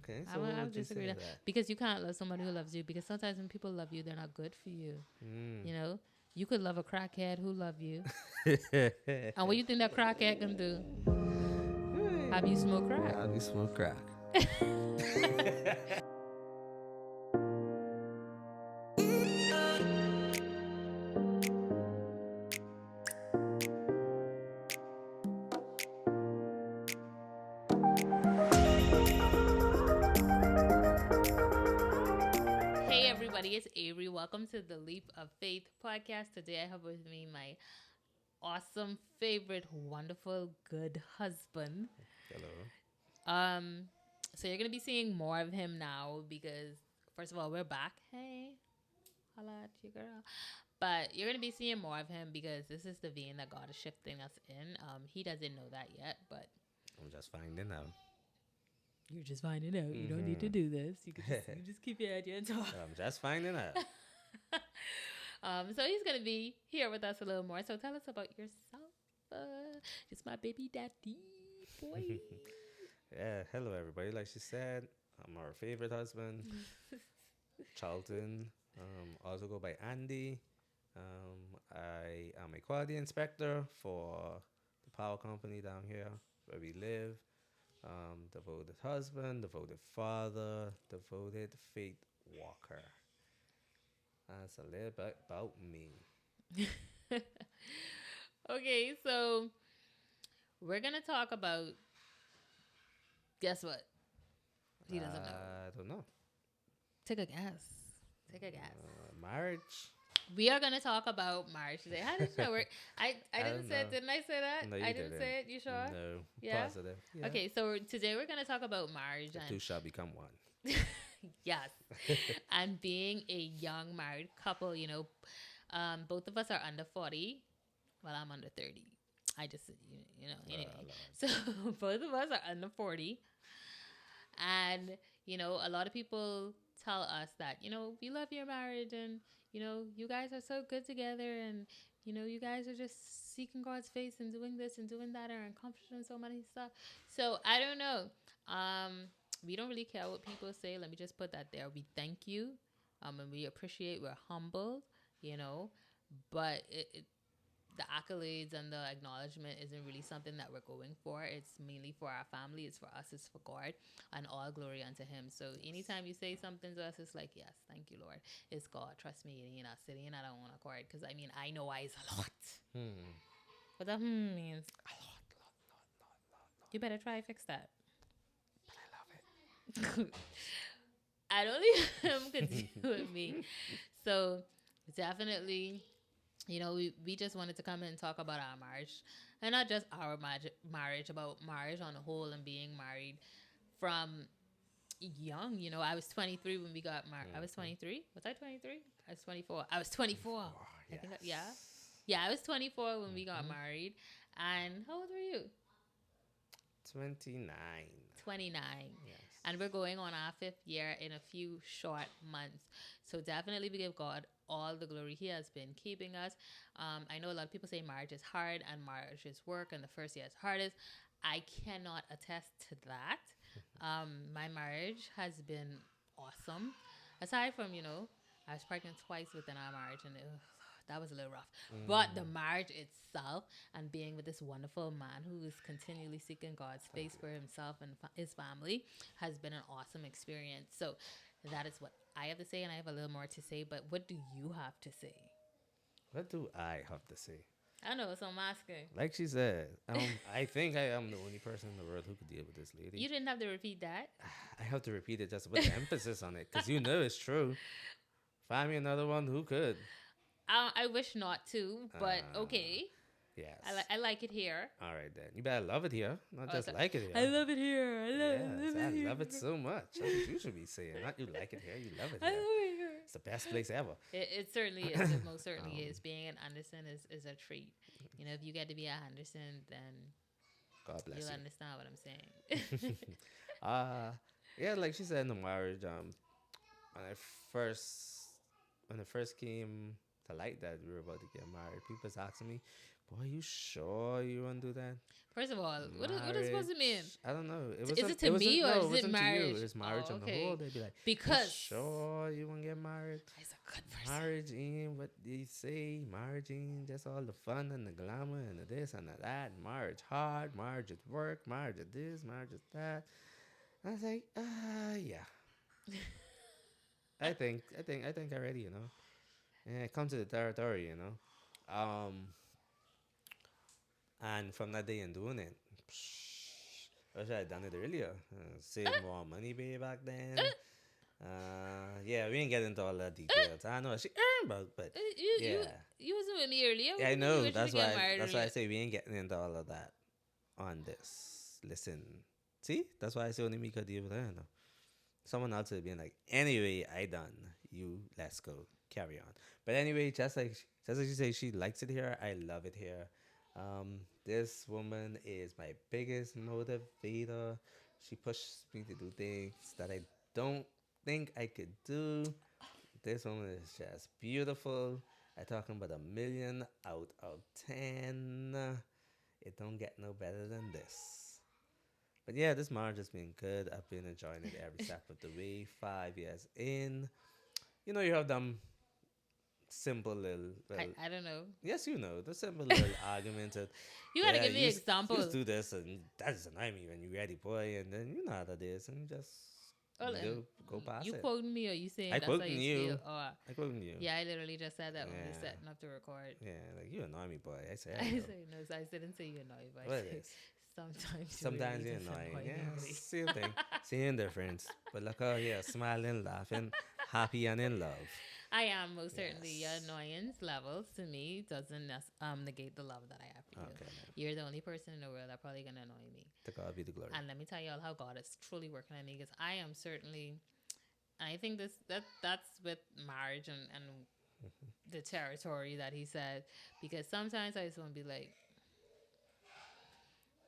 Okay, I so what would would you disagree say that that? because you can't love somebody who loves you because sometimes when people love you, they're not good for you. You know, you could love a crackhead who love you, and what you think that crackhead can do? Have you smoked crack? How do you smoke crack? Hey everybody, it's Avery. Welcome to the Leap of Faith podcast. Today I have with me my awesome, favorite, wonderful, good husband. Hello. Um, so you're gonna be seeing more of him now because first of all, we're back. Hey, holla at you girl. But you're gonna be seeing more of him because this is the vein that God is shifting us in. He doesn't know that yet, but I'm just finding out. you're just finding out. You don't need to do this. You can just, you just keep your head and talk. I'm just finding out. So he's gonna be here with us a little more. So tell us about yourself. Just my baby daddy boy. Yeah, hello everybody. Like she said, I'm our favorite husband, Charlton. Also go by Andy. I am a quality inspector for the power company down here where we live. Devoted husband, devoted father, devoted faith walker. That's a little bit about me. Okay, so we're gonna talk about. Guess what? He doesn't know. I don't know. Take a guess. Take a guess. Marriage? We are gonna talk about marriage today. How did that work? I didn't don't say it. know. Didn't I say that? No, you I didn't didn't. say it. You sure? No. Yeah? Positive. Yeah. Okay, so today we're gonna talk about marriage The and two shall become one. yes, and being a young married couple. Both of us are under 40. Well, I'm under 30. I just anyway. Lord. So both of us are under 40, and a lot of people tell us that we love your marriage and you guys are so good together and you guys are just seeking God's face and doing this and doing that and accomplishing so many stuff. So I don't know. We don't really care what people say. Let me just put that there. We thank you, and we appreciate. We're humbled, you know, but the accolades and the acknowledgement isn't really something that we're going for. It's mainly for our family. It's for us. It's for God, and all glory unto Him. So anytime you say something to us, it's like, yes, thank you, Lord. It's God. Trust me. You're not sitting in on one accord. Because I know why it's a lot. What that means? A lot. You better try to fix that. But I love it. I don't leave him continue with me. So definitely, we just wanted to come in and talk about our marriage. And not just our marriage, about marriage on the whole and being married from young. I was 23 when we got married. I was 23. Was I 23? I was 24. I was 24. Yes. I think, yeah. Yeah, I was 24 when we got married. And how old were you? 29. 29. Yes. And we're going on our 5th year in a few short months. So definitely we give God all the glory. He has been keeping us. I know a lot of people say marriage is hard and marriage is work and the first year is hardest. I cannot attest to that. My marriage has been awesome. Aside from, I was pregnant twice within our marriage and that was a little rough. But the marriage itself and being with this wonderful man who is continually seeking God's face for himself and his family has been an awesome experience. So that is what I have to say, and I have a little more to say. But what do you have to say? What do I have to say? I know, so I'm asking. Like she said, I think I am the only person in the world who could deal with this lady. You didn't have to repeat that. I have to repeat it just with the emphasis on it because it's true. Find me another one who could. I wish not to, but okay. Yes. I like it here. All right, then. You better love it here, not just Okay. like it here. I love it here. I love it so much. That's what you should be saying. Not you like it here, you love it I here. love it here. It's the best place ever. It certainly is. It most certainly is. Being an Anderson is a treat. If you get to be a Anderson, then God bless you'll you. understand what I'm saying. Yeah, like she said in the marriage, when it first came to light that we were about to get married, people was asking me, Boy, you sure you want to do that? First of all, what is supposed Marriage. to mean? I don't know. It Is wasn't. it It to wasn't. me or No, it is it wasn't to you. marriage? It's marriage Oh, on the whole. okay. They'd be like, "You Because sure you want to get married? he's a good person. Marriage ain't what they say. Marriage ain't just all the fun and the glamour and the this and the that. Marriage hard. Marriage is work. Marriage is this. Marriage is that." I was like, yeah. I think already. Yeah, come to the territory. And from that day and doing it, I wish I had done it earlier. Save more money way back then. Yeah, we ain't get into all the details. I know she earned but You yeah, you wasn't with me earlier. yeah, I What do you mean know. you wish to get married That's why I earlier? say we ain't getting into all of that on this. Listen, see, that's why I say only me could deal with her. No? Someone else would be like, anyway, I done. You let's go, carry on. But anyway, just like she say, she likes it here. I love it here. This woman is my biggest motivator. She pushes me to do things that I don't think I could do. This woman is just beautiful. I talking about 1,000,000 out of 10. It don't get no better than this. But yeah, this marriage has been good. I've been enjoying it every step of the way. 5 years in, you have them simple little, I don't know. yes, the simple little arguments that, You gotta yeah, give me you example. just do this and that doesn't annoy me when you're ready, boy, and then you know how that is, and you just Well, go past you it. quoting me or you saying I that's how quoting you you. feel? Oh, I quoting you. yeah, I literally just said that when we Yeah. setting up to record. Yeah, like you annoy me, boy. I say I I know. say no, so I didn't say you annoy, but What I it say is. sometimes Sometimes you you're really just annoying. annoy me, Yeah, really. same thing. Same difference. But look out here, smiling, laughing, happy and in love. I am most certainly. Your Yes. annoyance levels to me doesn't negate the love that I have for you. Okay, man. You're the only person in the world that probably gonna annoy me. To God be the glory. And let me tell you all how God is truly working on me because I am certainly. I think that's with marriage and the territory that he said because sometimes I just want to be like,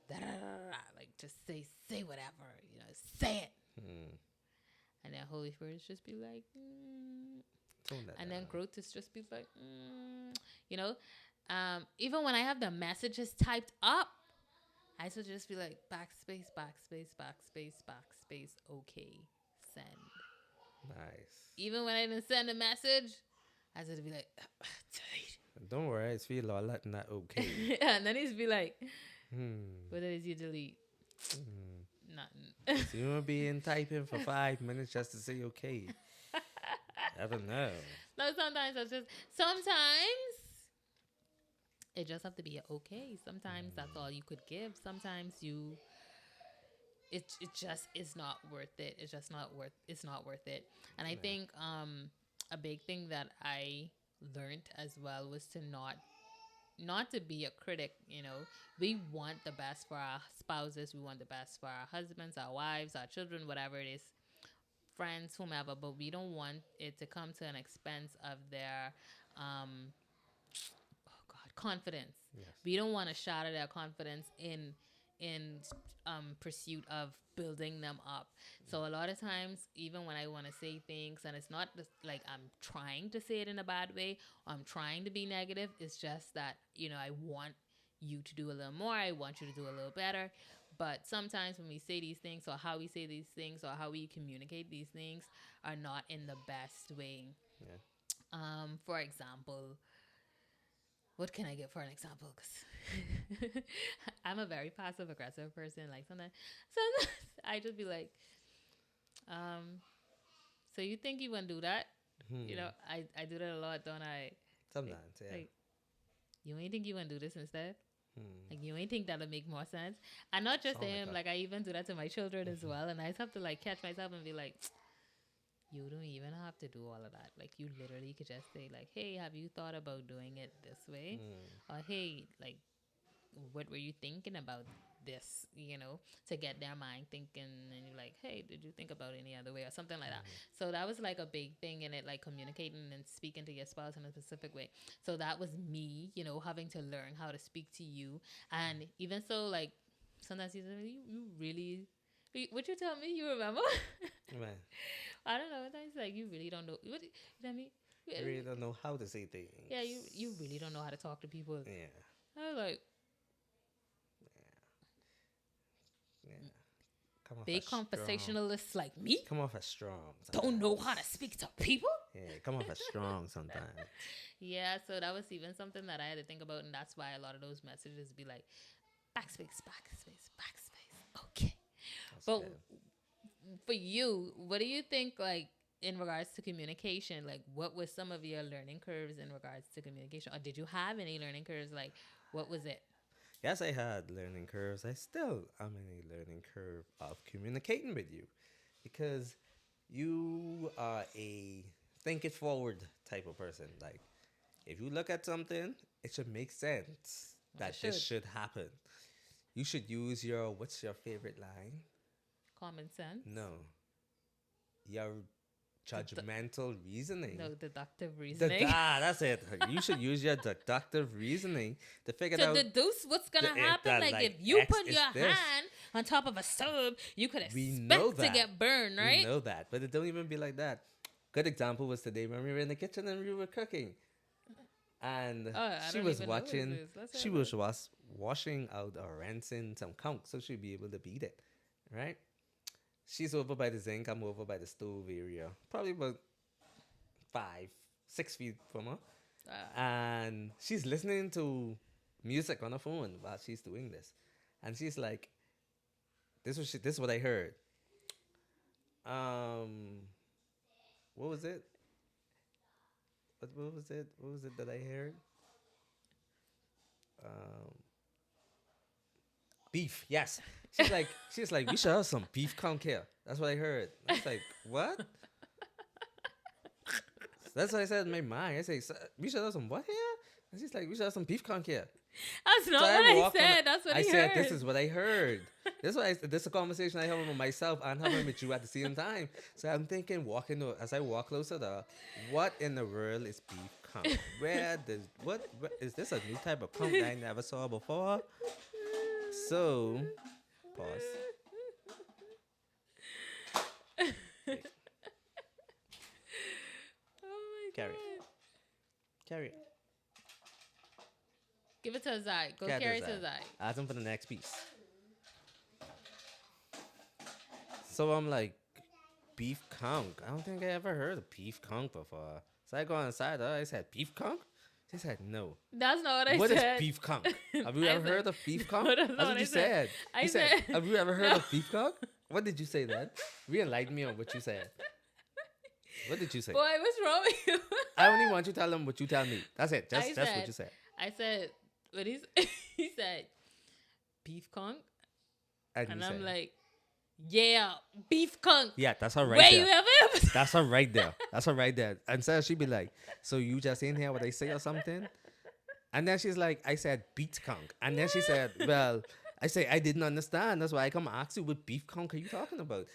da, da, da, da, da, like just say whatever, say it, Hmm. and then Holy Spirit is just be like, Tone that and then down. growth is just be like, you know, even when I have the messages typed up, I should just be like backspace, backspace, backspace, backspace. Okay, send. Nice. Even when I didn't send a message, I should be like, delete. Don't worry, I feel all that and that okay. And then he's be like, Hmm. what did you delete? Hmm. Nothing. So you want to be in typing for 5 minutes just to say okay? I don't know. No, sometimes it just have to be okay. Sometimes that's all you could give. Sometimes it just is not worth it. It's not worth it. And I think a big thing that I learned as well was to not to be a critic. We want the best for our spouses, we want the best for our husbands, our wives, our children, whatever it is, friends, whomever, but we don't want it to come to an expense of their confidence. Yes. We don't want to shatter their confidence in pursuit of building them up. So a lot of times, even when I want to say things, and it's not just like I'm trying to say it in a bad way, or I'm trying to be negative, it's just that I want you to do a little more, I want you to do a little better. But sometimes when we say these things, or how we say these things, or how we communicate these things, are not in the best way. Yeah. For example, what can I give for an example? Because I'm a very passive aggressive person. Like sometimes I just be like, so you think you wouldn't do that? I do that a lot, don't I? Sometimes, yeah. Like, you ain't think you wouldn't do this instead? Hmm. Like, you ain't think that'll make more sense? And not just Sound like him, that. like I even do that to my children as well. And I just have to like catch myself and be like, you don't even have to do all of that. Like, you literally could just say like, hey, have you thought about doing it this way? Or hey, like, what were you thinking about this, to get their mind thinking, and you're like, hey, did you think about any other way or something like that? So that was like a big thing in it, like communicating and speaking to your spouse in a specific way. So that was me, having to learn how to speak to you. And even so, like, sometimes you really, what you tell me, you remember? Man, I don't know, sometimes like you really don't know what you know what I mean. I really don't know how to say things. Yeah, you really don't know how to talk to people. Yeah. I was like, Yeah. Come off big as strong. conversationalists like me Come off as strong. don't know how to Sometimes. speak to people. Yeah, come off as strong sometimes. Yeah, so that was even something that I had to think about, and that's why a lot of those messages be like backspace, backspace, backspace. Okay, That's but good. for you, what do you think, like, in regards to communication? Like, what was some of your learning curves in regards to communication, or did you have any learning curves? Like, what was it? Yes, I had learning curves. I still am in a learning curve of communicating with you because you are a think it forward type of person. Like, if you look at something, it should make sense It that this should. should happen. You should use your, what's your favorite line? Common sense. No, your Dedu- judgmental reasoning. no, deductive reasoning. That's it. You should use your deductive reasoning to figure To out deduce what's gonna if happen. that Like, if like you X put is your this. hand on top of a stove, you could We know expect to that. get burned, We right? know that, but it don't even be like that. Good example was today when we were in the kitchen and we were cooking, and Oh, I she don't was even know what watching. this is. Let's She have a was washing out or rinsing some conch, so she'd be able to beat it, right? She's over by the zinc. I'm over by the stove area, probably about 5, 6 feet from her, and she's listening to music on her phone while she's doing this, and she's like, This is what I heard. Um, what was it? What was it? What was it that I heard? Um, beef. Yes. She's like, we should have some beef conch here. That's what I heard. I was like, what? That's what I said in my mind. I say, we should have some what here? And she's like, we should have some beef conch here. That's not So what I walk on said. That's what I he said, heard. this is what I heard. This is a conversation I have with myself and having with you at the same time. So I'm thinking, as I walk closer to, what in the world is beef conch? What is this a new type of conch that I never saw before? So, pause. Wait, Oh my carry, god. carry. Give it to Zai. Go Carry carry this to out. Zai. Ask him for the next piece. So I'm like, beef conch. I don't think I ever heard of beef conch before. So I go inside her. I said, beef conch? She said, no. That's not what I What is said. beef conch? Have you I ever said- heard of beef conch? No, that's That's not what what you I said. said. I You said, said- have you ever heard No. of beef conch? What did you say then? Re-enlighten me on what you said. What did you say? Boy, what's wrong with you? I only want you to tell them what you tell me. That's it. I Just what said- you said. I said, what he said, beef conch. And And you I'm said, like, yeah, beef conch. yeah, that's her right Where there. you ever? That's her right there. That's her right there. And so she'd be like, so you just in here what I say or something? And then she's like, I said beet conch. And then she said, well, I say, I didn't understand. That's why I come ask you what beef conch are you talking about?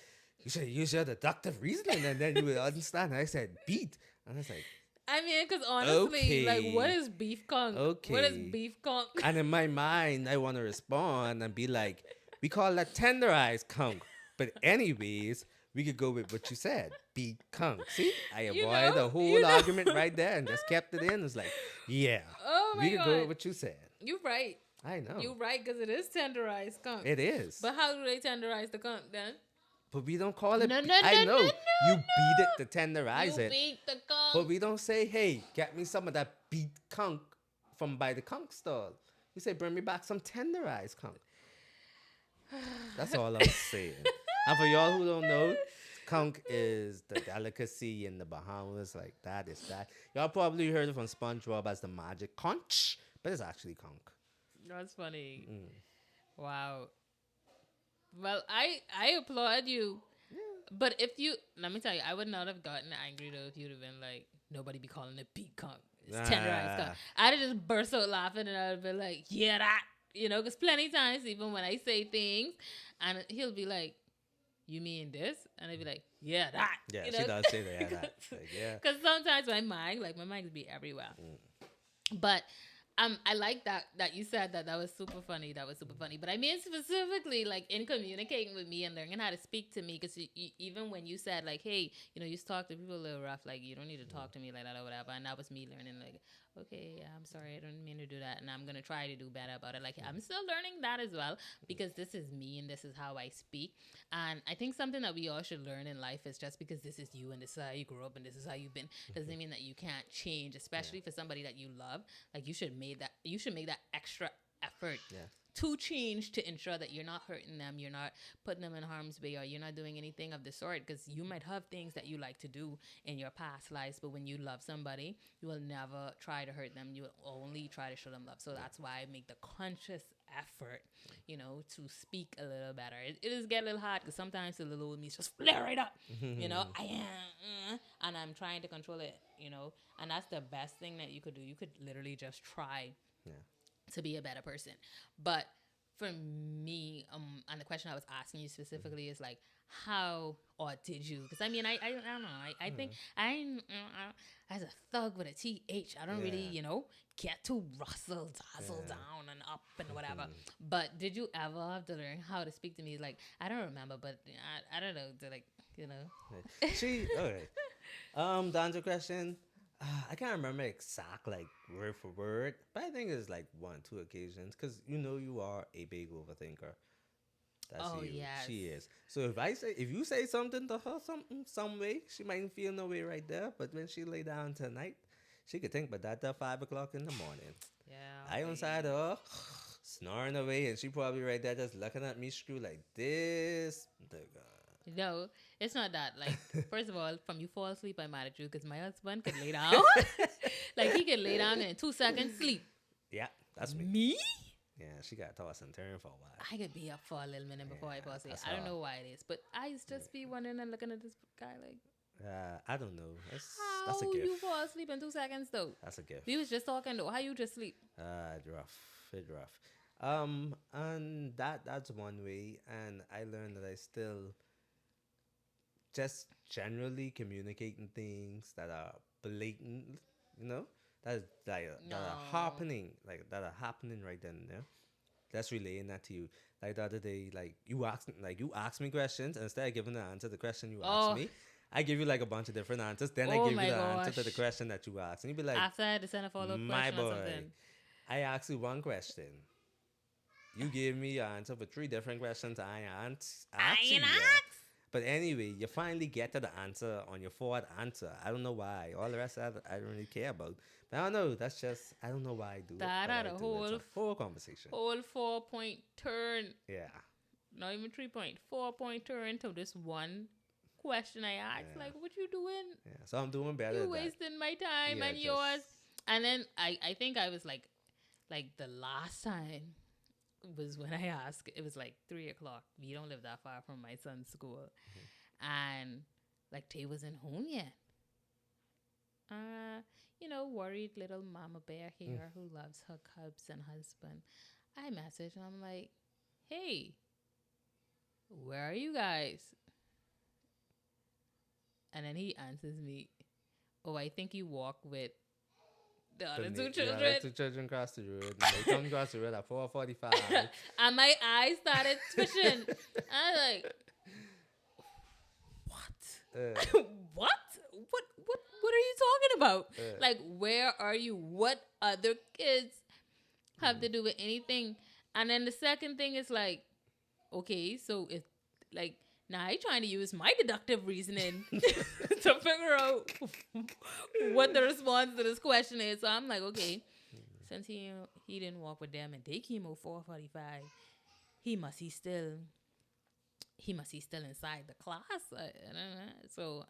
You should use your deductive reasoning and then you will understand. And I said, beet. And I was like, I mean, because honestly, like, Okay. what is beef conch? What is Okay. beef conch? and in my mind, I want to respond and be like, we call that tenderized conch. But anyways, we could go with what you said, beet conch. See, I You avoided know, the whole you know. argument right there and just kept it in. It's like, yeah, Oh my we could god, go with what you said. you're right. I know. You're right, because it is tenderized conch. It is. But how do they tenderize the conch then? But we don't call it. No, be- no, I no, know. no, You no, beat it to tenderize You it. beat the conch. But we don't say, hey, get me some of that beet conch from by the conch stall. We say, bring me back some tenderized conch. That's all I'm saying. And for y'all who don't know, conch is the delicacy in the Bahamas. Like, that is that. Y'all probably heard it from SpongeBob as the magic conch, but it's actually conch. That's funny. Mm. Wow. Well, I applaud you. But if you, let me tell you, I would not have gotten angry though if you'd have been like, nobody be calling it beet conch. It's tenderized conch. I'd have just burst out laughing and I'd have been like, yeah, that. You know, because plenty times, even when I say things, and he'll be like, you mean this? And I'd be like, yeah, that. Yeah, you she does say that. Yeah, that. Like, yeah. Because sometimes my mind be everywhere. But I like that you said that. That was super funny. That was super funny. But I mean specifically like in communicating with me and learning how to speak to me, because even when you said like, hey, you talk to people a little rough, like you don't need to talk to me like that or whatever, and that was me learning like, okay, yeah, I'm sorry, I don't mean to do that, and I'm gonna try to do better about it. Like I'm still learning that as well, because this is me and this is how I speak. And I think something that we all should learn in life is just because this is you and this is how you grew up and this is how you've been doesn't mean that you can't change, especially for somebody that you love. Like you should make that extra effort to change, to ensure that you're not hurting them, you're not putting them in harm's way, or you're not doing anything of the sort, because you might have things that you like to do in your past lives, but when you love somebody, you will never try to hurt them, you will only try to show them love. So that's why I make the conscious effort, to speak a little better. It is get a little hard because sometimes the little old me just flare right up, I am, and I'm trying to control it, and that's the best thing that you could do. You could literally just try to be a better person. But for me, and the question I was asking you specifically is like, how or did you? Because I mean, I don't know. I think as a thug with a TH, I don't really, get to rustle, dazzle down and up and whatever. But did you ever have to learn how to speak to me? Like, I don't remember, but I don't know. She, okay. To answer your question, I can't remember exact like word for word, but I think it's like 1, 2 occasions because you are a big overthinker. That's you. Yes. She is. So if you say something to her some way, she might feel no way right there. But when she lay down tonight, she could think about that till 5 o'clock in the morning. Yeah. I on side of her, snoring away, and she probably right there just looking at me screw like this. No, it's not that. Like, first of all, from you fall asleep, I'm mad at you because my husband could lay down. Like, he could lay down and in 2 seconds sleep. Yeah, that's me. Me? Yeah, she got tossed and turned for a while. I could be up for a little minute before I fall asleep. I don't know why it is, but I just be wondering and looking at this guy like, I don't know. how that's a gift. You fall asleep in 2 seconds though? That's a gift. We was just talking though. How you just sleep? It's rough. It's rough. And that's one way. And I learned that I still just generally communicating things that are blatant, that are happening right then and there. That's relaying that to you. Like the other day, like you asked me questions, and instead of giving the answer to the question you asked me, I give you like a bunch of different answers. Then I give you the answer to the question that you asked, and you be like, after I had to send a follow-up question or something. I asked you one question. You gave me an answer for 3 different questions I asked you. But anyway, you finally get to the answer on your 4th answer. I don't know why. All the rest of that I don't really care about. But I don't know. That's just, I don't know why I do it. That had a whole conversation. Whole 4-point turn. Yeah. Not even 3-point. 4-point turn to this one question I asked. Yeah. Like, what you doing? Yeah. So I'm doing better. You wasting my time and yours. And then I think I was like the last time was when I asked. It was like 3 o'clock. We don't live that far from my son's school. And like Tay wasn't home yet. Worried little mama bear here who loves her cubs and husband. I message and I'm like, hey, where are you guys? And then he answers me, oh, I think you walk with the other 2 children. Yeah, 2 children cross the road. They come across the road at 4:45. And my eyes started twitching. I was like, what? What are you talking about? Like, where are you? What other kids have to do with anything? And then the second thing is like, okay, so if like, now I trying to use my deductive reasoning to figure out what the response to this question is. So I'm like, okay, since he didn't walk with them and they came out 4:45, he must be still inside the class. So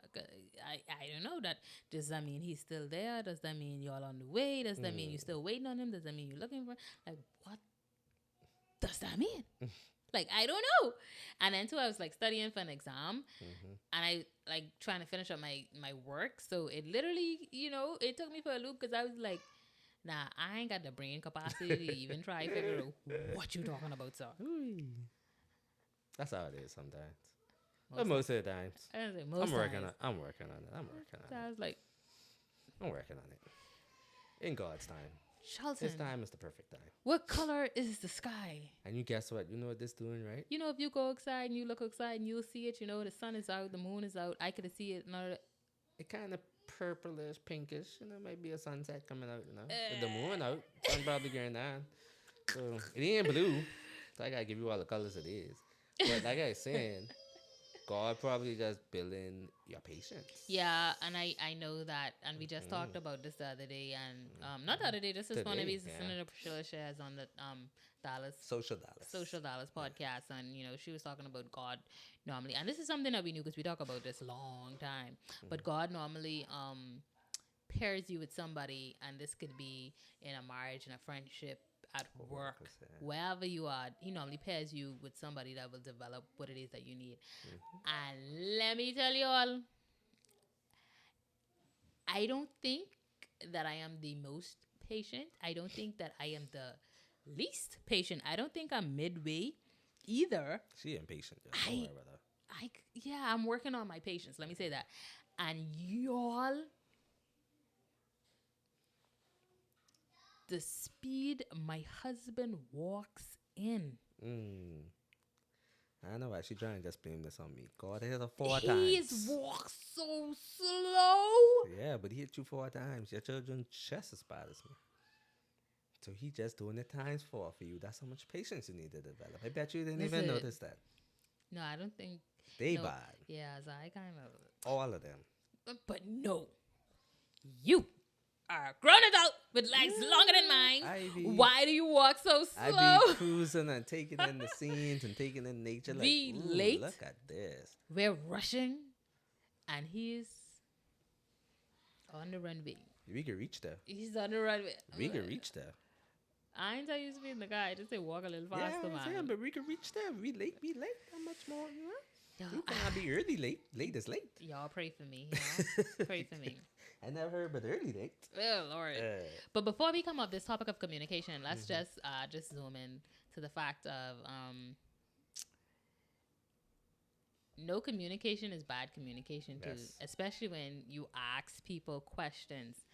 I don't know. That does that mean he's still there? Does that mean y'all on the way? Does that mean you still waiting on him? Does that mean you're looking for? Like, what does that mean? Like, I don't know. And then too, I was like studying for an exam, and I like trying to finish up my work. So it literally, it took me for a loop because I was like, nah, I ain't got the brain capacity to even try to figure out what you talking about, sir. That's how it is sometimes. Most of the times. I'm working on it. I was like, I'm working on it. In God's time. This Charlton, time is the perfect time. what color is the sky? And you guess what? You know what this doing, right? You know, if you go outside and you look outside and you'll see it, you know, the sun is out, the moon is out. I could see it. It kind of purplish, pinkish. You know, might be a sunset coming out. You know, with the moon out, sun probably going down. So it ain't blue. So I gotta give you all the colors it is. But like I was saying, God probably just building your patience. Yeah, and I know that, and we just talked about this the other day, and not the other day, just this one of Today, these Senator Priscilla shares on the Dallas Social Dallas. podcast, and you know she was talking about God normally, and this is something that we knew because we talk about this long time, but God normally pairs you with somebody, and this could be in a marriage, in a friendship, at work, wherever you are. He normally pairs you with somebody that will develop what it is that you need. And let me tell you all, I don't think that I am the most patient. I don't think that I am the least patient. I don't think I'm midway either. She impatient. Don't worry about that. Yeah, I'm working on my patience. Let me say that. And y'all, the speed my husband walks in. I know why she trying to just blame this on me. God hit her 4 times. He walks so slow. Yeah, but he hit you 4 times. Your children just as bad as me. So he just doing it times 4 for you. That's how much patience you need to develop. I bet you didn't even notice that. No, I don't think. They no. bad. Yeah, so I kind of. All of them. But no. You are a grown adult with legs longer than mine. Why do you walk so slow? I be cruising and taking in the scenes and taking in nature. Like, late. Look at this. We're rushing, and he's on the runway. We can reach there. He's on the runway. We can reach there. I ain't tell you to be in the guy. I just say walk a little faster, man. Yeah, but we can reach there. We late. How much more? You cannot be early late. Late is late. Y'all pray for me. Pray for me. I never heard but early late. Oh, Lord. But before we come up this topic of communication, let's just zoom in to the fact of no communication is bad communication too, especially when you ask people questions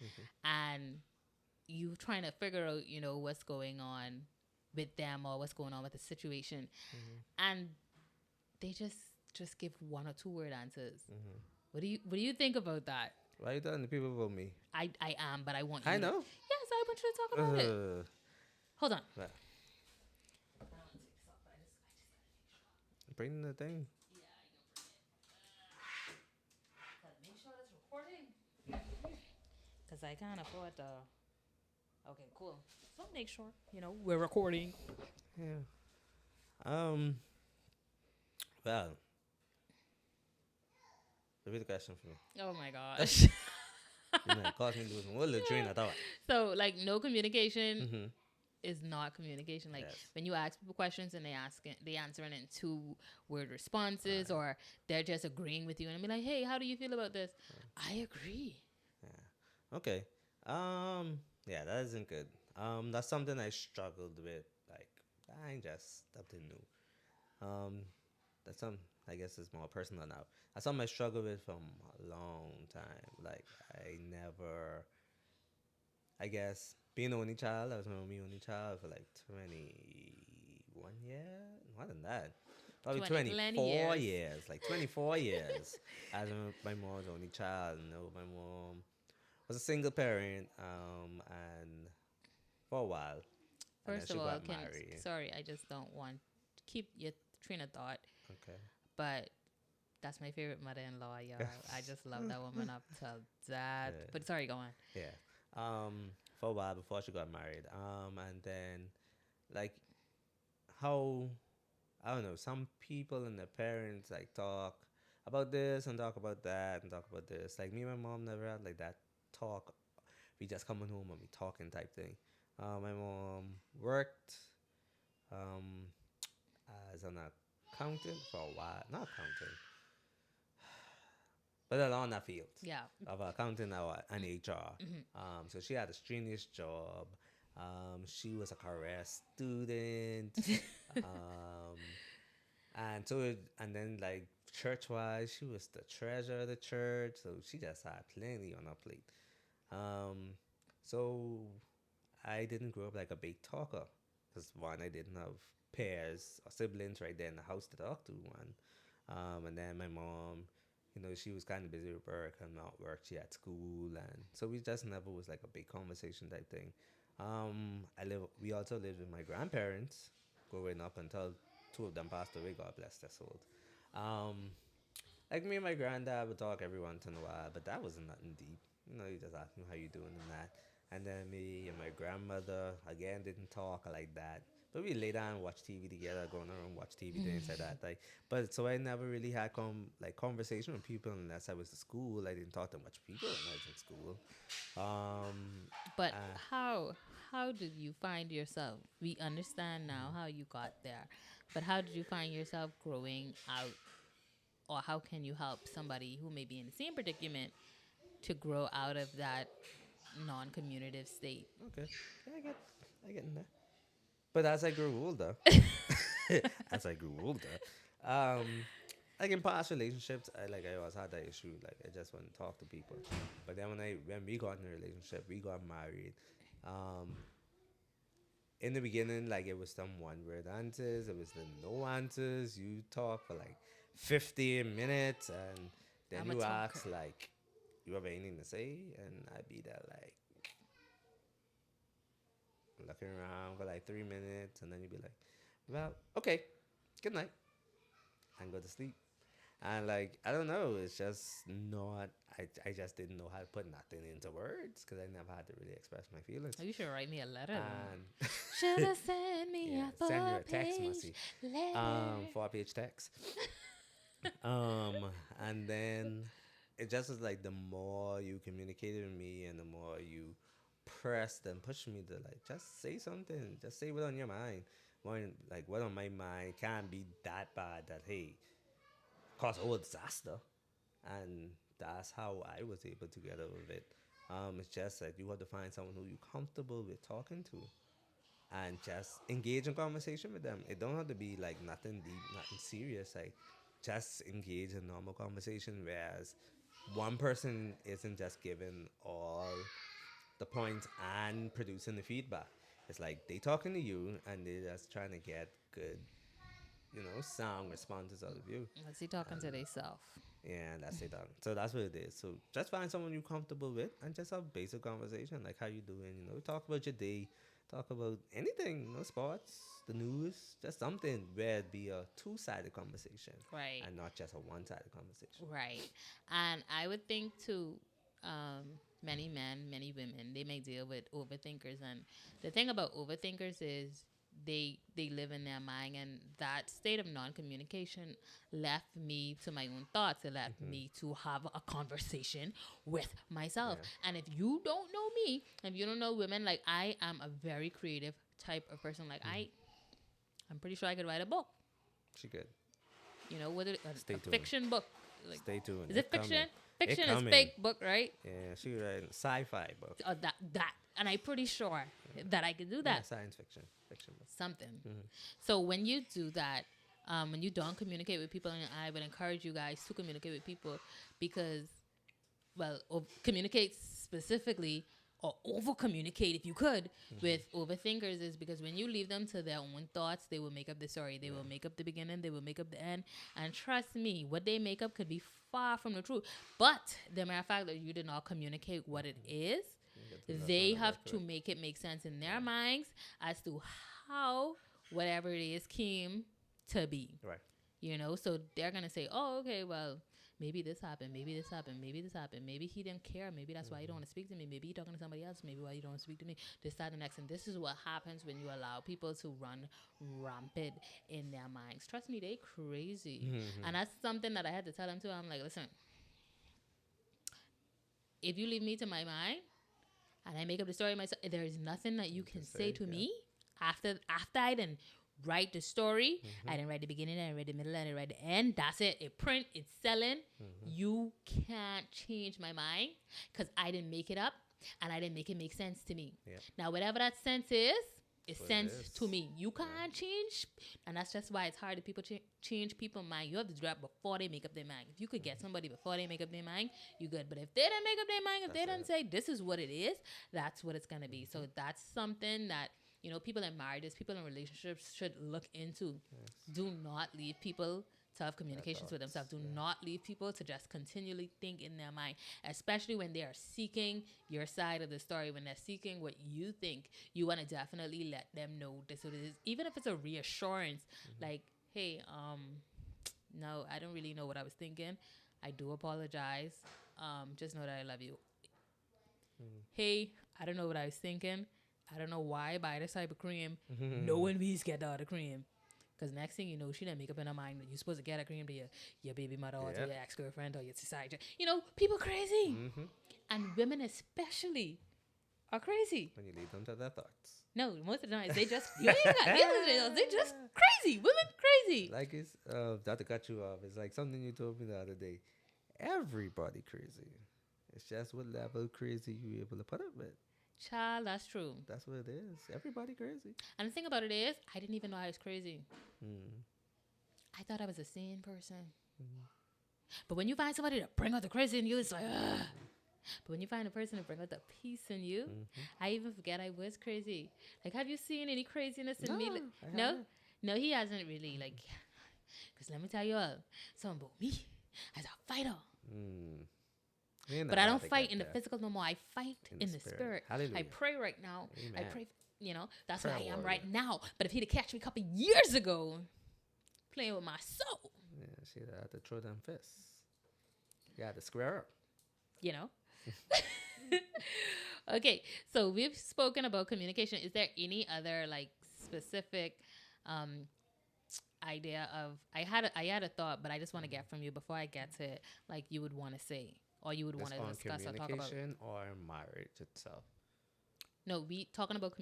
and you trying to figure out, you know, what's going on with them or what's going on with the situation, and they just give 1 or 2 word answers. What do you think about that? Why are you telling the people about me? I am, but I want you. I know. Yes, I want you to talk about it. Hold on. What? Bring the thing. Yeah, I know. Make sure it's recording. Because I can't afford the. Okay, cool. So make sure, you know, we're recording. Yeah. Well. Repeat the question for me. Oh my gosh. You know, caused me to lose one little train of thought. So, like, no communication is not communication. Like, when you ask people questions and they answer it in 2 word responses, or they're just agreeing with you and be like, hey, how do you feel about this? I agree. Yeah. Okay. Yeah, that isn't good. That's something I struggled with. Like, I ain't just something new. That's I guess it's more personal now. That's something I struggled with from a long time. Like, I guess, being the only child, I was my only child for like 21 years. More than that. Probably 24 years. Like 24 years. As my mom's only child. You know, my mom was a single parent, and for a while. First of all, sorry, I just don't want to keep your train of thought. Okay. But that's my favorite mother-in-law, y'all. I just love that woman up to that. Yeah. But sorry, go on. Yeah. For a while before she got married. And then, like, how, I don't know, some people and their parents, like, talk about this and talk about that and talk about this. Like, me and my mom never had, like, that talk. We just coming home and we talking type thing. My mom worked as an accountant for a while. Not accountant, but along that field. Yeah. Of accounting and HR. So she had a strenuous job. She was a career student. And then, like, church-wise, she was the treasurer of the church. So she just had plenty on her plate. So I didn't grow up like a big talker. Because one, I didn't have peers or siblings right there in the house to talk to. One, and then my mom, she was kind of busy with work and not work. She had school, and so we just never was like a big conversation type thing. We also lived with my grandparents growing up until two of them passed away. God bless their souls. Um, like me and my granddad would talk every once in a while, but that wasn't nothing deep. You just ask me how you doing and that. And then me and my grandmother again didn't talk like that. But we lay down and watch TV together, go on our own, watch TV, things like that. Like, but so I never really had conversation with people unless I was at school. I didn't talk to much people when I was in school. But Uh, how did you find yourself? We understand now how you got there, but how did you find yourself growing out, or how can you help somebody who may be in the same predicament to grow out of that non-communicative state? okay, yeah, I get in there. But as I grew older, as I grew older, um, like in past relationships, I always had that issue. Like I just wouldn't talk to people. But then when we got in a relationship, we got married. Um, in the beginning, like it was some one word answers. It was the no answers. You talk for like 15 minutes, and then I'm a you talker. ask like, "You have anything to say?" And I'd be there like looking around for like 3 minutes, and then you'd be like, "Well, okay, good night," and go to sleep. And like I don't know, it's just not. I just didn't know how to put nothing into words because I never had to really express my feelings. You should write me a letter. And Should have sent me yeah, a send you a text, 4-page Massey. letter. 4-page text. Um, and then it just was like the more you communicated with me and the more you pressed and pushed me to like just say something, just say what's on your mind. When like what on my mind can't be that bad that hey cause a whole disaster, and that's how I was able to get over it. It's just that you have to find someone who you're comfortable with talking to, and just engage in conversation with them. It don't have to be like nothing deep, nothing serious. Like just engage in normal conversation. Whereas one person isn't just giving all the points and producing the feedback. It's like they talking to you and they just trying to get good, sound responses out of you. Let's see, talking to And themselves. yeah, that's it. So that's what it is. So just find someone you're comfortable with and just have basic conversation, like how you doing. Talk about your day, talk about anything. Sports, the news, just something where it be a two-sided conversation Right. and not just a one-sided conversation. Right. And I would think too, many men, many women, they may deal with overthinkers. And the thing about overthinkers is they live in their mind, and that state of non-communication left me to my own thoughts. It left me to have a conversation with myself. Yeah, And if you don't know me, if you don't know women, like I am a very creative type of person. Like I'm pretty sure I could write a book. she good. Whether Stay a tuned. fiction book. Like, Stay tuned. is it fiction? Coming. Fiction is coming. fake book, right? Yeah, she writing sci-fi book. That, and I'm pretty sure that I could do Yeah, that. science fiction book. Something. So when you do that, when you don't communicate with people, and I would encourage you guys to communicate with people, because, well, communicate specifically or over communicate if you could with overthinkers, is because when you leave them to their own thoughts, they will make up the story. They will make up the beginning, they will make up the end. And trust me, what they make up could be far from the truth. But the mere fact that you did not communicate what it is, they have to make it make sense in their minds as to how whatever it is came to be. Right. So they're gonna say, oh, okay, well, maybe this happened, maybe this happened, maybe this happened, maybe he didn't care, maybe that's why he don't want to speak to me, maybe he talking to somebody else, maybe why you don't want to speak to me, this, that, and next. And this is what happens when you allow people to run rampant in their minds. Trust me, they crazy. And that's something that I had to tell them too. I'm like, listen, if you leave me to my mind and I make up the story myself, there is nothing that you can say to me after I didn't write the story. I didn't write the beginning, I didn't write the middle, I didn't write the end. That's it. It print, it's selling. You can't change my mind because I didn't make it up and I didn't make it make sense to me. Yeah. Now, whatever that sense is, It That's what it sends is. to me. You Yeah. can't change, and that's just why it's hard to people change people's mind. You have to drop before they make up their mind. If you could get somebody before they make up their mind, you good. But if they don't make up their mind, if they That's don't it. say this is what it is, that's what it's gonna be. So Mhm. that's something that people in marriages, people in relationships should look into. Yes. Do not leave people to have Bad communications with themselves. thoughts. Do Yeah. not leave people to just continually think in their mind, especially when they are seeking your side of the story. When they're seeking what you think, you want to definitely let them know this is what it is, even if it's a reassurance, like, hey, no, I don't really know what I was thinking. I do apologize. Just know that I love you. Mm. Hey, I don't know what I was thinking. I don't know why I buy this type of cream. Mm-hmm. No one needs to get the other cream. Because next thing you know, she didn't make up in her mind that you're supposed to get a cream to your baby mother or to Yep. your ex-girlfriend or your society. People crazy. Mm-hmm. And women especially are crazy. When you lead them to their thoughts. No, most of the time they just they just crazy. Women crazy. Like it's not to cut you off. It's like something you told me the other day. Everybody crazy. It's just what level of crazy you able to put up with. Child, that's true. That's what it is. Everybody crazy. And the thing about it is, I didn't even know I was crazy. Mm. I thought I was a sane person. Mm. But when you find somebody to bring out the crazy in you, it's like, ugh. But when you find a person to bring out the peace in you, Mm-hmm. I even forget I was crazy. Like, have you seen any craziness in me? I No? haven't. No, he hasn't really. Like, because let me tell you all, something about me as a fighter. Mm. But I don't fight in the physical no more. I fight in the spirit. Hallelujah. I pray right now. I Amen. pray, that's Prayer what I am warrior. right now. But if he'd have catch me a couple years ago, playing with my soul, Yeah, she had to throw them fists. You had to square up. you know? Okay, so we've spoken about communication. Is there any other like specific idea of I had a thought, but I just want to get from you before I get to it, like you would want to say or you would want to on discuss or talk about? communication or marriage itself. No, we talking about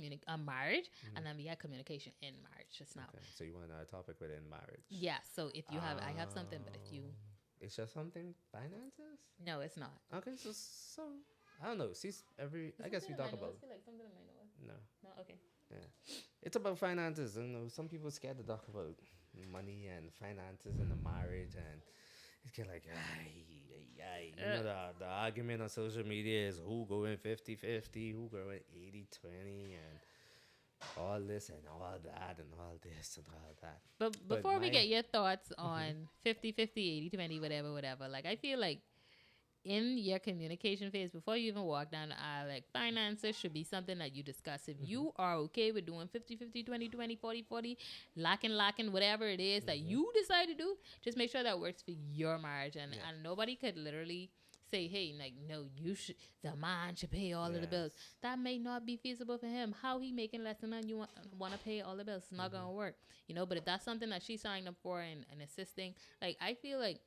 marriage, and then we had communication in marriage just now. Okay, so you want a topic within marriage? Yeah, so if you have, I have something, but if you, It's just something finances. no, it's not. Okay, so I don't know. See, I guess we talk about no. No, okay. Yeah, it's about finances. You know, some people scared to talk about money and finances in the marriage, and it's kind of like, the argument on social media is who going 50-50, who going 80-20, and all this and all that and all this and all that. But before we get your thoughts on 50-50, 80-20, whatever, like I feel like in your communication phase, before you even walk down the aisle, like finances should be something that you discuss. If you are okay with doing 50-50, 20-20, 40-40, locking, whatever it is that you decide to do, just make sure that works for your marriage. And nobody could literally say, hey, like, no, the man should pay all of the bills. That may not be feasible for him. How he making less than you want to pay all the bills? It's not going to work. But if that's something that she's signing up for and assisting, like, I feel like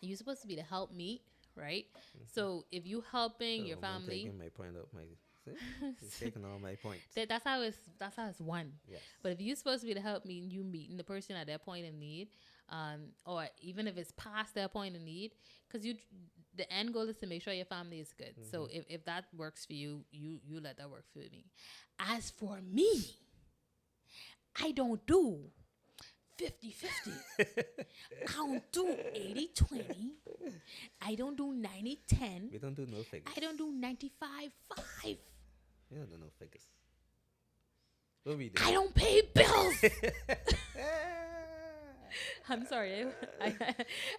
you're supposed to be the help meet. Right, so if you helping your family, taking my point up, he's taking all my points. That's how it's won. Yes. But if you're supposed to be to help me, you meeting the person at their point of need, or even if it's past their point of need, because the end goal is to make sure your family is good. So if that works for you, you let that work for me. As for me, I don't do 50-50. I don't do 80-20. I don't do 90-10. We don't do no figures. I don't do 95-5. We don't do no figures. What we do? I don't pay bills. I'm sorry. I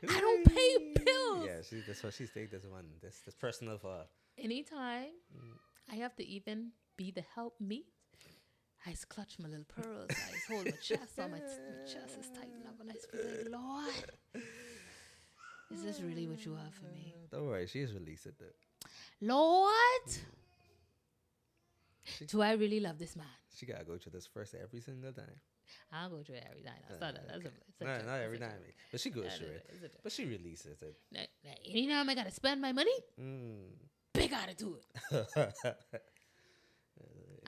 don't pay bills. Yeah, that's what she's taking this one. This personal for her. Anytime I have to even be the help me, I just clutch my little pearls. I just hold my chest. My chest is tightened up, and I just feel like, Lord, is this really what you have for me? Don't worry, she's released it. Lord, do I really love this man? She gotta go through this first every single time. I'll go through it every time. That's Not every time, but she goes through it. But she releases it. Anytime I gotta spend my money, big attitude.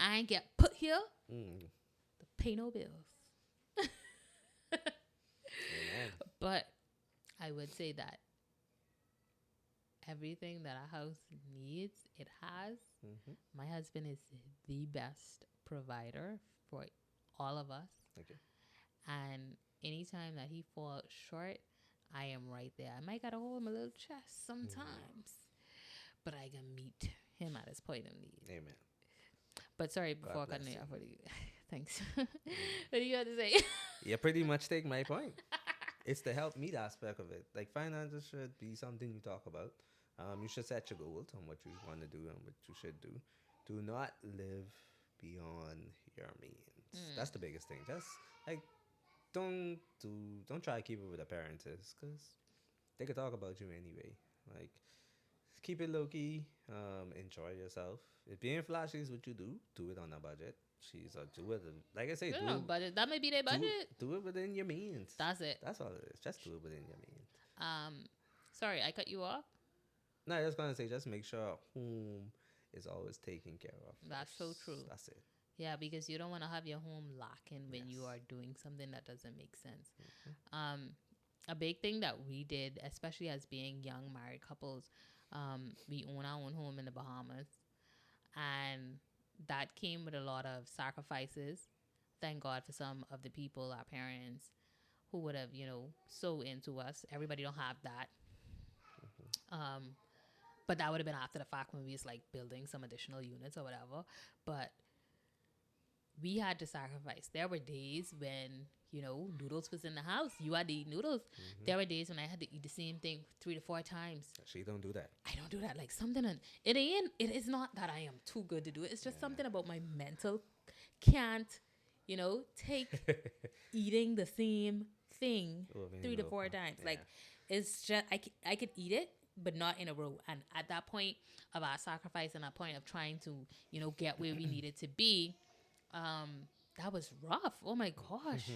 I ain't get put here to pay no bills. But I would say that everything that our house needs, it has. My husband is the best provider for all of us. Okay. And anytime that he falls short, I am right there. I might gotta hold my little chest sometimes, but I can meet him at his point of need. Amen. But sorry, God before bless cutting you you. off, what do you? Thanks. What do you have to say? You pretty much take my point. It's the help meet aspect of it. Like finances should be something you talk about. You should set your goals on what you want to do and what you should do. Do not live beyond your means. That's the biggest thing. Just like don't try to keep it with the parents because they could talk about you anyway. Like keep it low key. Enjoy yourself. If being flashy is what you do it on a budget. She's do it. Like I say, No, budget. That may be their budget. do it within your means. That's it. That's all it is. Just do it within your means. Sorry, I cut you off. No, I was gonna say just make sure home is always taken care of. That's so first. true. That's it. Yeah, because you don't want to have your home lacking when you Yes. are doing something that doesn't make sense. A big thing that we did, especially as being young married couples, we own our own home in the Bahamas, and that came with a lot of sacrifices. Thank God for some of the people, our parents, who would have, so into us. Everybody don't have that. But that would have been after the fact when we was like building some additional units or whatever. But we had to sacrifice. There were days when, noodles was in the house. You had to eat noodles. There were days when I had to eat the same thing 3 to 4 times. She don't do that. I don't do that. Like something, it is not that I am too good to do it. It's just something about my mental can't, take eating the same thing 3 to 4 times. Yeah. Like it's just, I could eat it, but not in a row. And at that point of our sacrifice and our point of trying to, get where we needed to be, that was rough. Oh my gosh.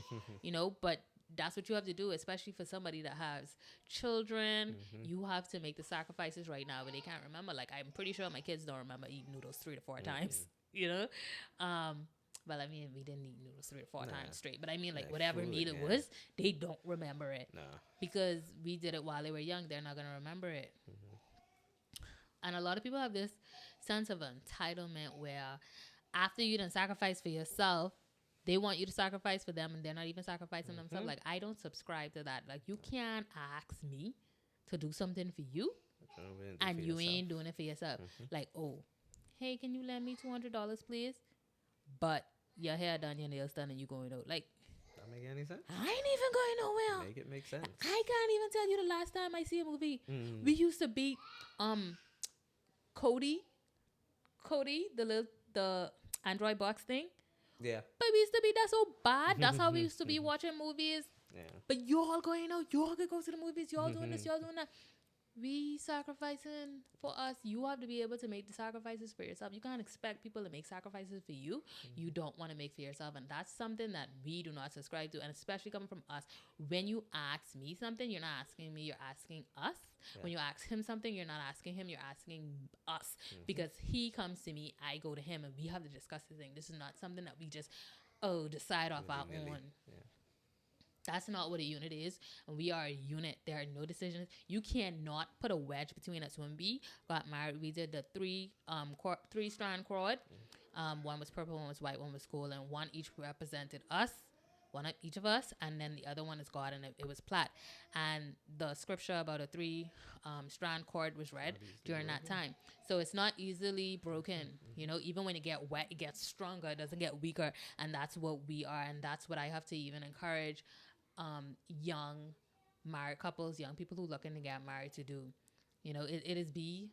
But that's what you have to do, especially for somebody that has children. You have to make the sacrifices right now, but they can't remember. Like, I'm pretty sure my kids don't remember eating noodles 3 to 4 times, Well, I mean, we didn't eat noodles 3 to 4 times straight. But I mean, like whatever food, meal it was, they don't remember it. No. Because we did it while they were young. They're not going to remember it. And a lot of people have this sense of entitlement where after you done sacrifice for yourself, they want you to sacrifice for them, and they're not even sacrificing themselves. Like, I don't subscribe to that. Like, you can't ask me to do something for you, and you ain't doing it for yourself. Like, oh, hey, can you lend me $200, please? But your hair done, your nails done, and you going out. Like, that make any sense? I ain't even going nowhere. Make it make sense. I can't even tell you the last time I see a movie. We used to beat Cody, the Android box thing. Yeah. But we used to be that so bad. That's how we used to be watching movies. Yeah. But y'all going out, y'all could go to the movies, y'all doing this, y'all doing that. We sacrificing for us. You have to be able to make the sacrifices for yourself. You can't expect people to make sacrifices for you. You don't want to make for yourself. And that's something that we do not subscribe to. And especially coming from us. When you ask me something, you're not asking me, you're asking us. Yeah. When you ask him something, you're not asking him, you're asking us. Because he comes to me, I go to him, and we have to discuss the thing. This is not something that we just, decide off our own. Yeah. That's not what a unit is. And we are a unit. There are no decisions. You cannot put a wedge between us. When we got married, we did the three-strand cord. One was purple, one was white, one was gold, and one each represented us, one of each of us, and then the other one is God, and it was plat. And the scripture about a three-strand cord was read during that time. So it's not easily broken. Even when it gets wet, it gets stronger. It doesn't get weaker. And that's what we are. And that's what I have to even encourage young married couples, young people who looking to get married to do. It is be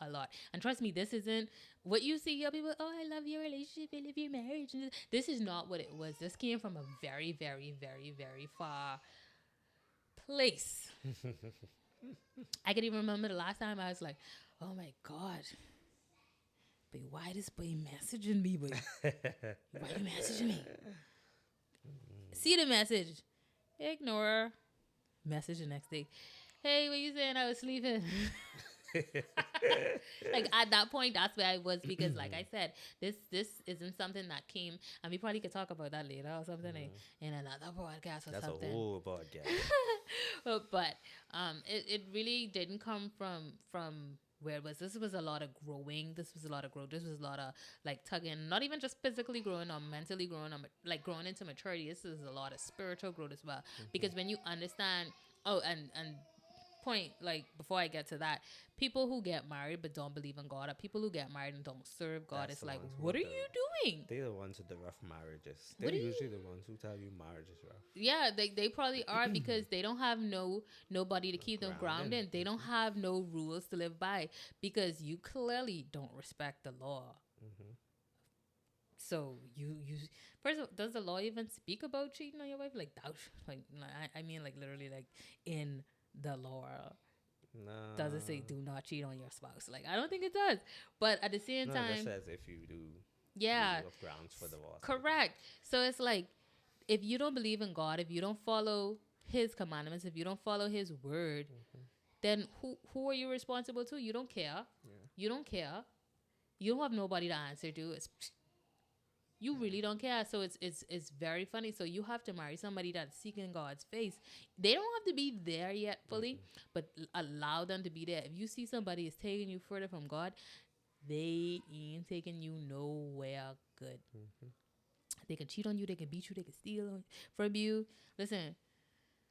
a lot. And trust me, this isn't what you see your people, oh, I love your relationship, I love your marriage. And this is not what it was. This came from a very, very, very, very far place. I can even remember the last time I was like, oh my God, but why this boy messaging me, boy? Why you messaging me? See the message, ignore. Message the next day. Hey, what you saying? I was sleeping. Like at that point, that's where I was, because like I said, this isn't something that came, and we probably could talk about that later or something in another podcast or That's something. a whole podcast. But it really didn't come from where it was. This was a lot of growing. This was a lot of growth. This was a lot of like tugging, not even just physically growing or mentally growing or like growing into maturity. This is a lot of spiritual growth as well. Because when you understand, oh, and point, like before I get to that, people who get married but don't believe in God, or people who get married and don't serve God, That's it's the like, ones who what are are the you doing? they're the ones with the rough marriages. They're What do you? usually the ones who tell you marriage is rough. Yeah, they probably are because they don't have nobody to keep them Grounding. grounded. They don't have no rules to live by because you clearly don't respect the law. Mm-hmm. So you first of all, does the law even speak about cheating on your wife? Like thou like I mean like literally like in the law does it say No. do not cheat on your spouse? Like I don't think it does. But at the same No, it just time, says if you do, yeah, you have grounds for divorce. correct. So it's like if you don't believe in God, if you don't follow his commandments, if you don't follow his word, Mm-hmm. then who are you responsible to? You don't care. Yeah. You don't care. You don't have nobody to answer to. It's you really don't care. So it's very funny. So you have to marry somebody that's seeking God's face. They don't have to be there yet fully, but allow them to be there. If you see somebody is taking you further from God, they ain't taking you nowhere good. Mm-hmm. They can cheat on you, they can beat you, they can steal from you. Listen,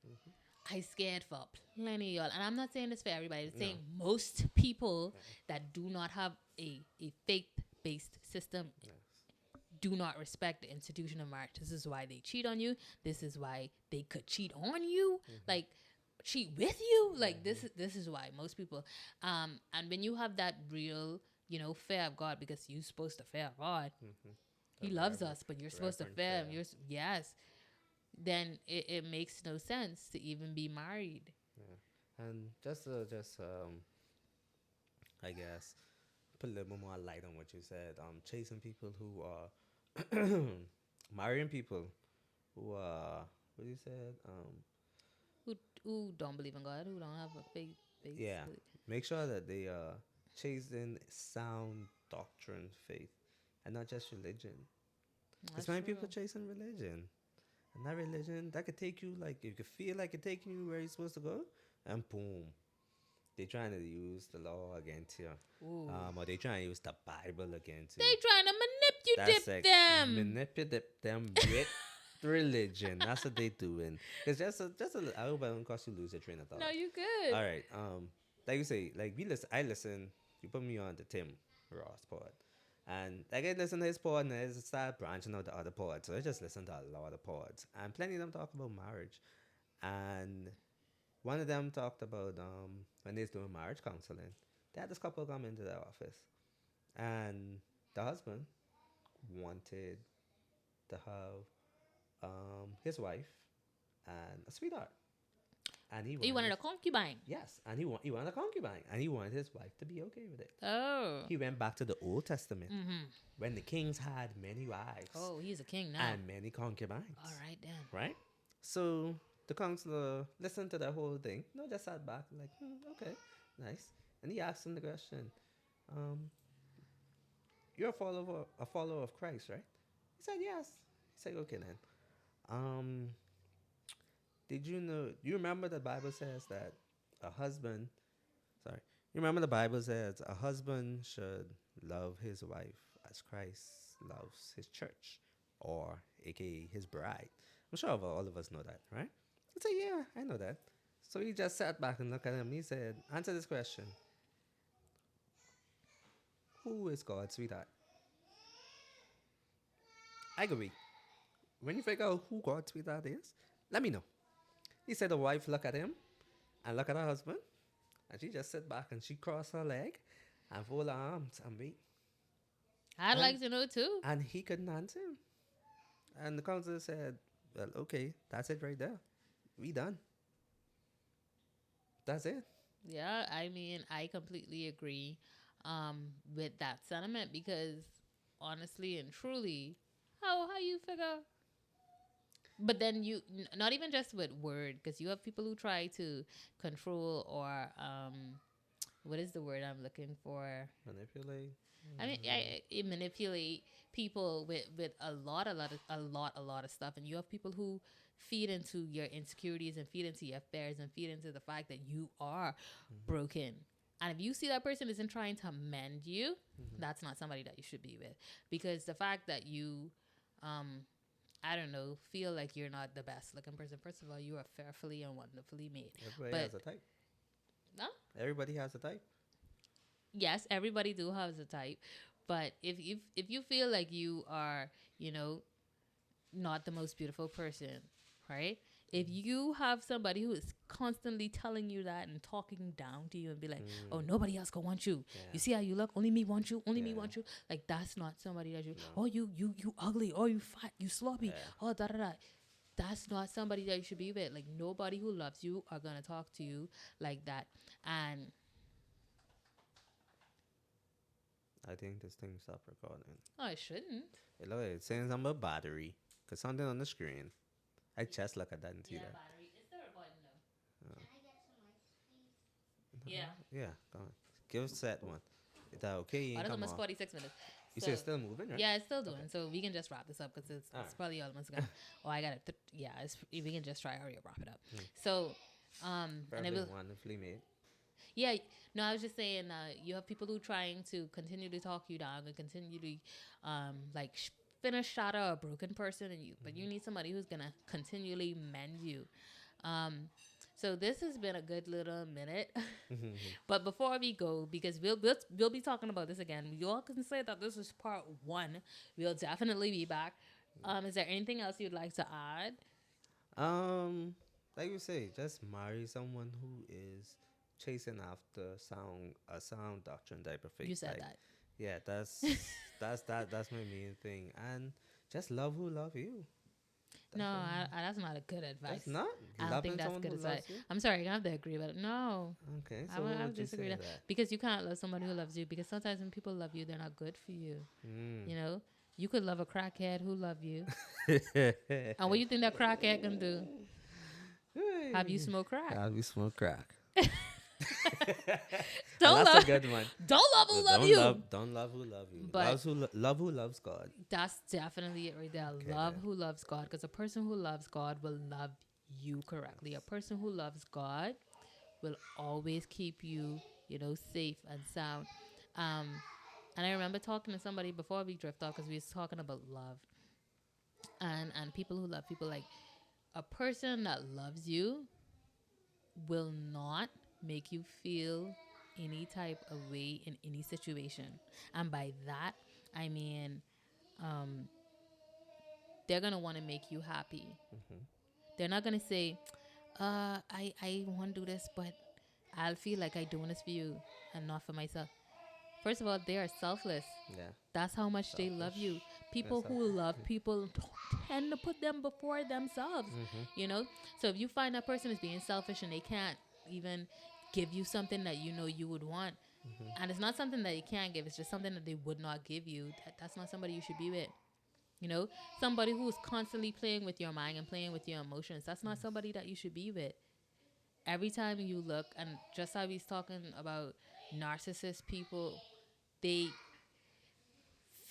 Mm-hmm. I scared for plenty of y'all. And I'm not saying this for everybody. I'm No. saying most people that do not have a faith-based system Yes. do not respect the institution of marriage. This is why they cheat on you. This is why they could cheat on you. Like cheat with you. Like this is why most people and when you have that real, fear of God, because you're supposed to fear God. Mm-hmm. He loves us, but you're supposed to fear him. Yes. Then it makes no sense to even be married. Yeah. And I guess put a little more light on what you said. Chasing people who are marrying people who are what you said. Who don't believe in God, who don't have a faith. Yeah. Make sure that they are chasing sound doctrine, faith, and not just religion. Because many people chasing religion. And that religion, that could take you, like, you could feel like it's taking you where you're supposed to go, and boom, they trying to use the law against you. Or they trying to use the Bible against you. They trying to manipulate them. Manipulate them with religion. That's what they doing. It's I hope I don't cause you lose your train of thought. No, you good. All right. Like you say, like I listen. You put me on the Tim Ross pod, and like I listen to his pod, and I just start branching out the other pods. So I just listen to a lot of pods, and plenty of them talk about marriage, and one of them talked about when they was doing marriage counseling, they had this couple come into their office, and the husband wanted to have his wife and a sweetheart. And he wanted a concubine. Yes, and he wanted a concubine, and he wanted his wife to be okay with it. Oh. He went back to the Old Testament when the kings had many wives. Oh, he's a king now. And many concubines. All right then. Right? So the counselor listened to that whole thing. No, just sat back like, okay, nice. And he asked him the question, you're a follower of Christ, right? He said, yes. He said, okay then. Did you know? You remember the Bible says that a husband. Sorry, you remember the Bible says a husband should love his wife as Christ loves his church, or aka his bride. I'm sure all of us know that, right? I said, yeah, I know that. So he just sat back and looked at him. He said, answer this question: who is God's sweetheart? I agree. When you figure out who God's sweetheart is, let me know. He said the wife look at him and look at her husband, and she just sit back and she cross her leg and fold her arms and wait. I'd like to know too. And he couldn't answer him. And the counselor said, well, okay, that's it right there. We done. That's it. Yeah, I mean, I completely agree with that sentiment because honestly and truly, how you figure. But then not even just with word, because you have people who try to control or what is the word I'm looking for? Manipulate. I mean, I manipulate people with a lot of stuff, and you have people who feed into your insecurities and feed into your fears and feed into the fact that you are broken And if you see that person isn't trying to mend you, Mm-hmm. that's not somebody that you should be with. Because the fact that you, I don't know, feel like you're not the best looking person, first of all, you are fearfully and wonderfully made. Everybody But has a type. no, Everybody has a type. yes, everybody do have a type. But if you feel like you are, you know, not the most beautiful person, right? If you have somebody who is constantly telling you that and talking down to you and be like, "Oh, nobody else gonna want you. Yeah. You see how you look? Only me want you. Only me Yeah. want you." Like that's not somebody that you. No. Oh, you ugly. Oh, you fat. You sloppy. Yeah. Oh, da da da. That's not somebody that you should be with. Like nobody who loves you are gonna talk to you like that. And I think this thing stopped recording. oh, I shouldn't. It look like it's saying something about battery. Cause something on the screen. I just look at that and see that. battery. It's still recording though. Oh. Can I get some ice, please? Yeah. Yeah, go on. Give us that one. Is that okay? You Oh, ain't that's come almost off. 46 minutes. You So- say it's still moving, right? Yeah, it's still doing. So we can just wrap this up because it's Alright. probably almost gone. Oh, I got it. Yeah, we can just try hurry up, wrap it up. Mm. So, and it Perfect, will. wonderfully made. Yeah, no, I was just saying. You have people who trying to continue to talk you down and continue to, like finish shatter a broken person in you, but you need somebody who's gonna continually mend you. So this has been a good little minute. But before we go, because we'll be talking about this again, you all can say that this is part 1. We'll definitely be back. Is there anything else you'd like to add? Like you say, just marry someone who is chasing after a sound doctrine type of faith. You said like, that. Yeah, that's my main thing, and just love who love you. No, that's not a good advice. That's not. I don't Loving think that's someone good who advice. loves you? I'm sorry, I have to agree with it. No, Okay, I so would- what I would would you disagree say with to that. that? Because you can't love somebody who loves you. Because sometimes when people love you, they're not good for you. Mm. You know, you could love a crackhead who love you, and what you think that crackhead can do? Have you smoked crack? Have you smoke crack? Don't That's love, a good one. don't love who love Don't you. don't love who love you. But- Love who loves God. That's definitely it right there. Okay, Love then. who loves God, because a person who loves God will love you correctly. A person who loves God will always keep you, you know, safe and sound. And I remember talking to somebody before we drift off because we was talking about love and people who love people. Like a person that loves you will not make you feel any type of way in any situation. And by that, I mean, they're going to want to make you happy. They're not going to say, I want to do this, but I'll feel like I'm doing this for you and not for myself. First of all, they are selfless. Yeah. That's how much they love you. People Yes, who love people tend to put them before themselves, you know? So if you find that person is being selfish and they can't even give you something that you know you would want, and it's not something that you can't give, it's just something that they would not give you, that's not somebody you should be with. You know? Somebody who's constantly playing with your mind and playing with your emotions, that's not somebody that you should be with. Every time you look, and just how he's talking about narcissist people, they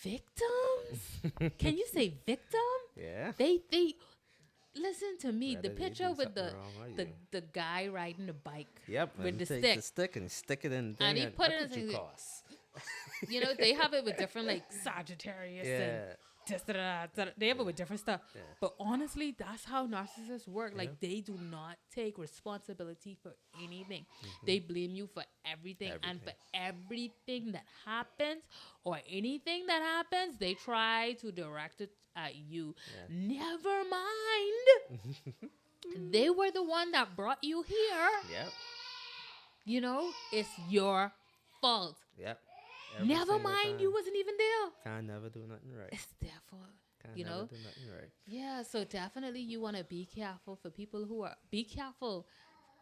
victims. Can you say victim? Yeah. They listen to me. Rather The they picture do with something wrong, are you? the guy riding the bike. Yep. with and the take stick. the stick and stick it in. And he put it what in could you his- cost? You know, they have it with different like Sagittarius and Yeah. just they have it with different stuff. Yeah. But honestly, that's how narcissists work. Like Yeah. they do not take responsibility for anything. They blame you for everything. And for everything that happens or anything that happens, they try to direct it at you. Yeah. Never mind. They were the one that brought you here. Yep. You know, it's your fault. Yep. Every Never single mind, time. you wasn't even there. Can't never do nothing right. It's their fault. Can't you never know? do nothing right. Yeah, so definitely you want to be careful for people who are, be careful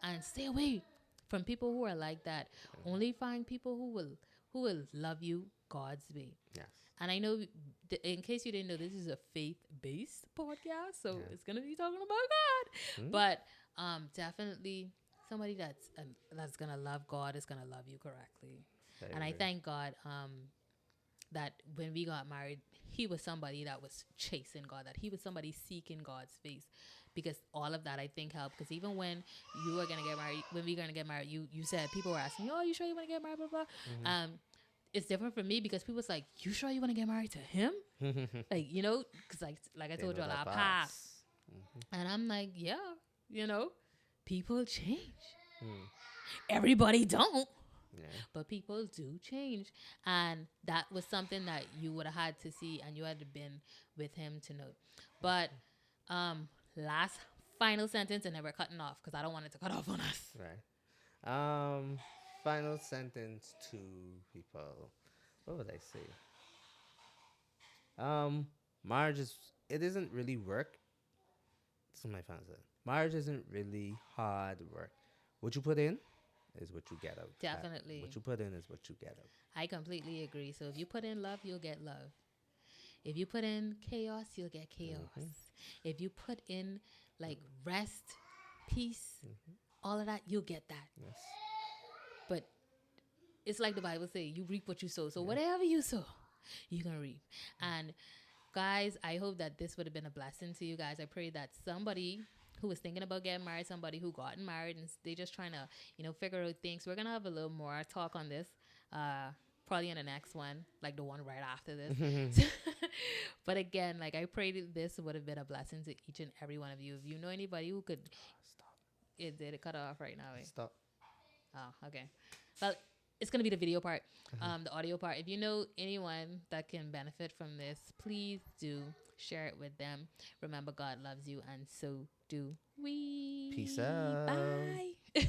and stay away from people who are like that. Only find people who will love you God's way. Yes. And I know, in case you didn't know, this is a faith-based podcast, so Yeah. it's gonna be talking about God. But definitely somebody that's gonna love God is gonna love you correctly. And I thank God that when we got married, he was somebody that was chasing God, that he was somebody seeking God's face. because all of that I think helped. Because even when you were gonna get married, when we were gonna get married, you said people were asking, "Oh, you sure you want to get married?" Blah blah. Mm-hmm. It's different for me because people's like, "You sure you want to get married to him?" Like, because like I They told know you, that our path, pass. Mm-hmm. and I'm like, yeah, people change. Mm. Everybody don't, Yeah. but people do change, and that was something that you would have had to see, and you had to been with him to know. But last final sentence, and then we're cutting off because I don't want it to cut off on us. Right. Um, Final sentence to people. What would I say? Um, Marriage is, it isn't really work. This is my final sentence. Marriage isn't really hard work. What you put in is what you get out. Definitely. What you put in is what you get out. I completely agree. So if you put in love, you'll get love. If you put in chaos, you'll get chaos. Mhm. If you put in like rest, peace, all of that, you'll get that. Yes. But it's like the Bible say, you reap what you sow. So Yeah. whatever you sow, you can reap. And guys, I hope that this would have been a blessing to you guys. I pray that somebody who was thinking about getting married, somebody who gotten married, and they just trying to, figure out things. We're gonna have a little more talk on this, probably in the next one, like the one right after this. But again, like I pray that this would have been a blessing to each and every one of you. If you know anybody who could, Stop. it did it cut off right now. Eh? Stop. Oh, okay. Well, it's gonna be the video part, the audio part. If you know anyone that can benefit from this, please do share it with them. Remember, God loves you, and so do we. Peace out. Bye.